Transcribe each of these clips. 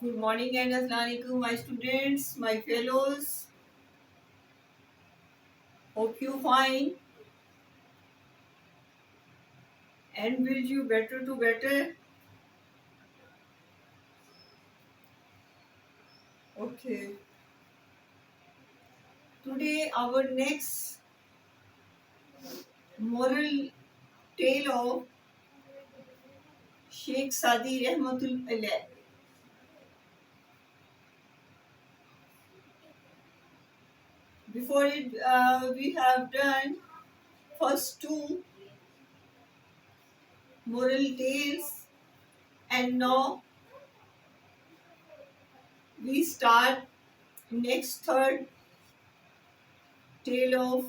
Good morning and Assalamu alaikum, my students, my fellows. Hope you fine and will you better to better. Okay. Today our next moral tale of Sheikh Sadi Rahmatul Alayh. Before it, we have done first two moral tales, and now we start next third tale of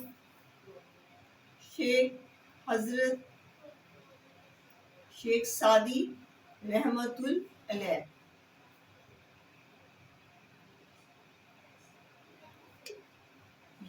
Sheikh Hazrat Sheikh Sadi Rahmatul Alayh.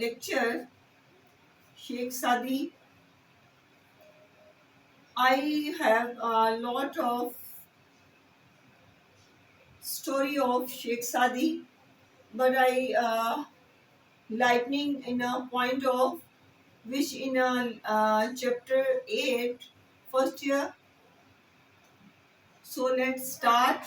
lecture. Sheikh Sadi. I have a lot of story of Sheikh Sadi, but I lightning in a point of which in a chapter 8 first year. So let's start.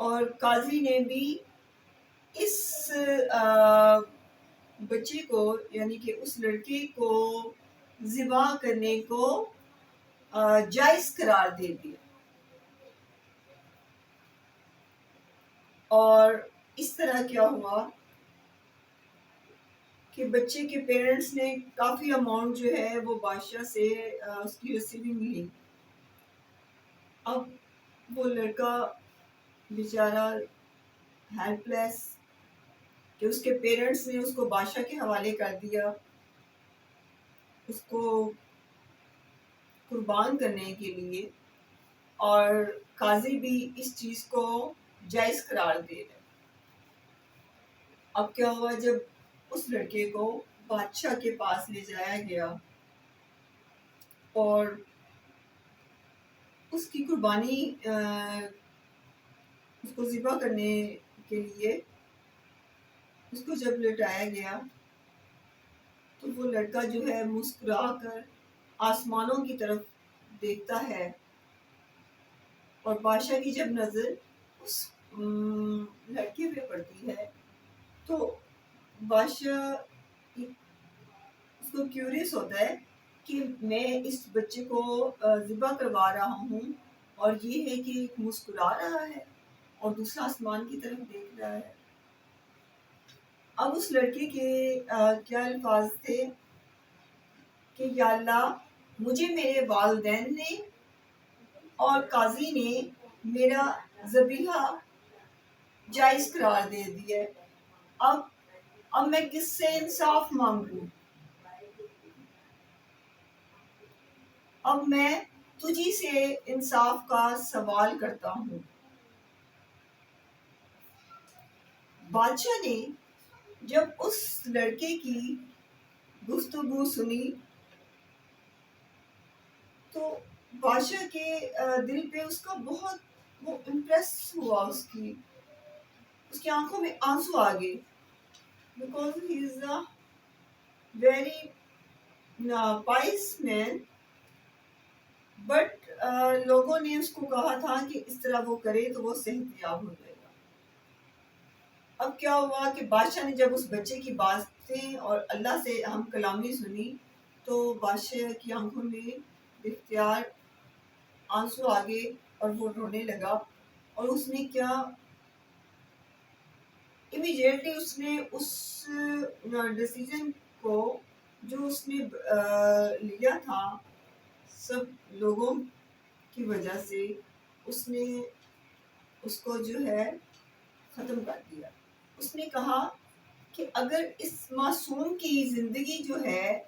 اور قاضی نے بھی اس بچے کو یعنی کہ اس لڑکے کو ذبح کرنے کو جائز قرار دے دیا. اور اس طرح کیا ہوا کہ بچے کے پیرنٹس نے کافی اماؤنٹ جو ہے وہ بادشاہ سے اس کی رسیدیں ملی. اب وہ لڑکا بیچارہ ہیلپ لیس کہ اس کے پیرنٹس نے اس کو بادشاہ کے حوالے کر دیا اس کو قربان کرنے کے لیے. اور قاضی بھی اس چیز کو جائز قرار دے رہے. اب کیا ہوا جب اس لڑکے کو بادشاہ کے پاس لے جایا گیا اور اس کی قربانی اس کو ذبح کرنے کے لیے اس کو جب لٹایا گیا تو وہ لڑکا جو ہے مسکرا کر آسمانوں کی طرف دیکھتا ہے اور بادشاہ کی جب نظر اس لڑکے پہ پڑتی ہے تو بادشاہ اس کو کیوریس ہوتا ہے کہ میں اس بچے کو ذبح کروا رہا ہوں اور یہ ہے کہ ایک مسکرا رہا ہے اور دوسرا آسمان کی طرف دیکھ رہا ہے. اب اس لڑکے کے کیا الفاظ تھے کہ یا اللہ مجھے میرے والدین نے اور قاضی نے میرا ذبیحہ جائز قرار دے دیا. اب میں کس سے انصاف مانگوں؟ اب میں تجھی سے انصاف کا سوال کرتا ہوں. بادشاہ نے جب اس لڑکے کی گفتگو سنی تو بادشاہ کے دل پہ اس کا بہت وہ امپریس ہوا. اس کی آنکھوں میں آنسو آ گئے because he is a very pious man. But لوگوں نے اس کو کہا تھا کہ اس طرح وہ کرے تو وہ صحت یاب ہو جائے گا. اب کیا ہوا کہ بادشاہ نے جب اس بچے کی باتیں اور اللہ سے ہم کلامی سنی تو بادشاہ کی آنکھوں میں اختیار آنسو آ گئے اور وہ رونے لگا. اور اس نے کیا امیڈیٹلی اس نے اس ڈیسیژن کو جو اس نے لیا تھا سب لوگوں کی وجہ سے اس نے اس کو جو ہے ختم کر دیا. اس نے کہا کہ اگر اس معصوم کی زندگی جو ہے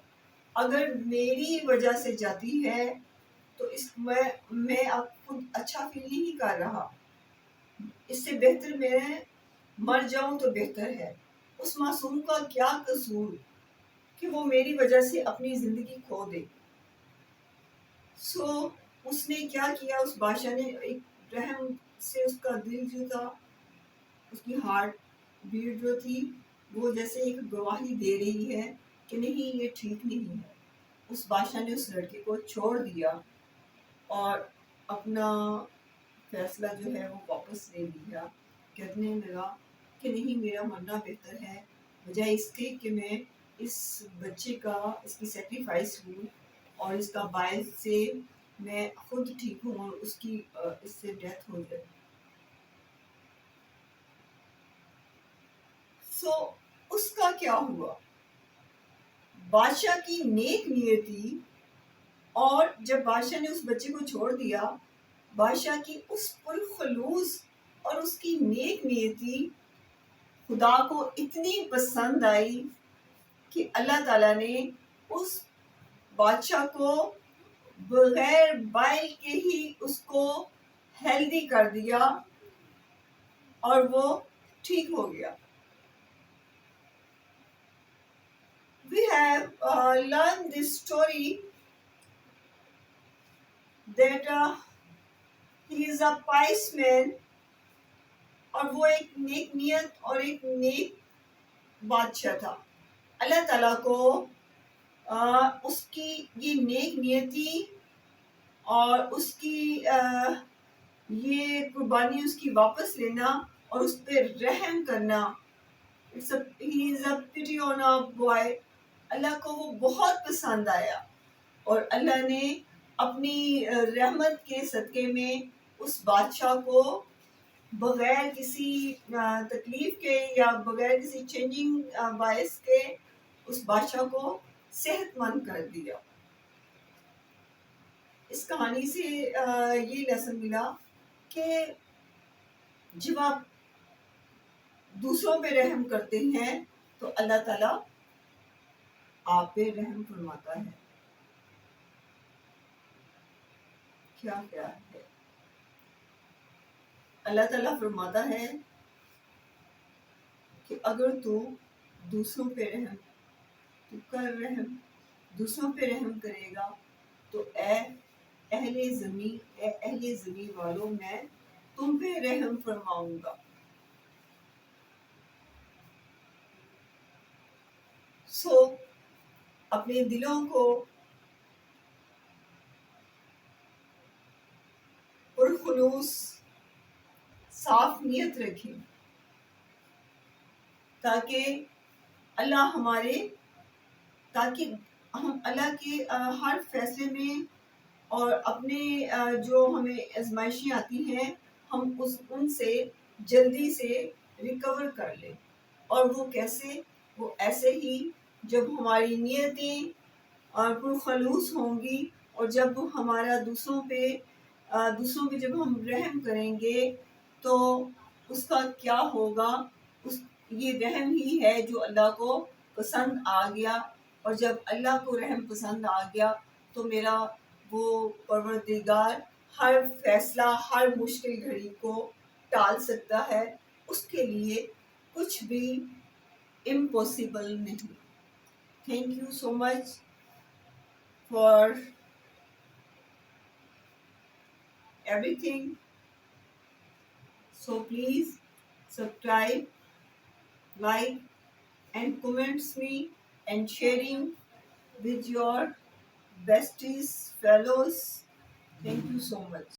اگر میری وجہ سے جاتی ہے تو میں اب خود اچھا فیل نہیں کر رہا. اس سے بہتر میں مر جاؤں تو بہتر ہے. اس معصوم کا کیا قصور کہ وہ میری وجہ سے اپنی زندگی کھو دے. سو اس نے کیا کیا اس بادشاہ نے ایک رحم سے اس کا دل جو تھا اس کی ہارٹ بیٹ جو تھی وہ جیسے ایک گواہی دے رہی ہے کہ نہیں یہ ٹھیک نہیں ہے. اس بادشاہ نے اس لڑکے کو چھوڑ دیا اور اپنا فیصلہ جو ہے وہ واپس لے لیا. کہنے لگا کہ نہیں میرا مرنا بہتر ہے بجائے اس کے کہ میں اس بچے کا اس کی سیکریفائس ہوں اور اس کا باعث سے میں خود ٹھیک ہوں اور اس کی اس سے ڈیتھ ہو جائے. سو اس کا کیا ہوا؟ بادشاہ کی نیک نیتی اور جب بادشاہ نے اس بچے کو چھوڑ دیا بادشاہ کی اس پرخلوص اور اس کی نیک نیتی خدا کو اتنی پسند آئی کہ اللہ تعالیٰ نے اس بادشاہ کو بغیر بائل کے ہی اس کو ہیلدی کر دیا اور وہ ٹھیک ہو گیا. We have learned this story that he is a pious man اور وہ ایک نیک نیت اور ایک نیک بادشاہ تھا. اللہ تعالیٰ کو اس کی یہ نیک نیتی اور اس کی یہ قربانی اس کی واپس لینا اور اس پہ رحم کرنا. He is a pity on a boy. اللہ کو وہ بہت پسند آیا اور اللہ نے اپنی رحمت کے صدقے میں اس بادشاہ کو بغیر کسی تکلیف کے یا بغیر کسی چینجنگ باعث کے اس بادشاہ کو صحت مند کر دیا. اس کہانی سے یہ لیسن ملا کہ جب آپ دوسروں پہ رحم کرتے ہیں تو اللہ تعالیٰ آپ پہ رحم فرماتا ہے. کیا ہے اللہ تعالیٰ فرماتا ہے کہ اگر تو دوسروں پہ دوسروں پہ رحم کرے گا تو اے اہل زمین والوں میں تم پہ رحم فرماؤں گا. سو اپنے دلوں کو پرخلوص صاف نیت رکھیں تاکہ ہم اللہ کے ہر فیصلے میں اور اپنے جو ہمیں آزمائشیں آتی ہیں ہم ان سے جلدی سے ریکور کر لیں. اور وہ کیسے؟ وہ ایسے ہی جب ہماری نیتیں پرخلوص ہوں گی اور جب ہمارا دوسروں پہ جب ہم رحم کریں گے تو اس کا کیا ہوگا؟ یہ رحم ہی ہے جو اللہ کو پسند آ گیا. اور جب اللہ کو رحم پسند آ گیا تو میرا وہ پروردگار ہر فیصلہ ہر مشکل گھڑی کو ٹال سکتا ہے. اس کے لیے کچھ بھی امپاسبل نہیں. Thank you so much for everything. So please subscribe, like and comments me and sharing with your besties, fellows. Thank you so much.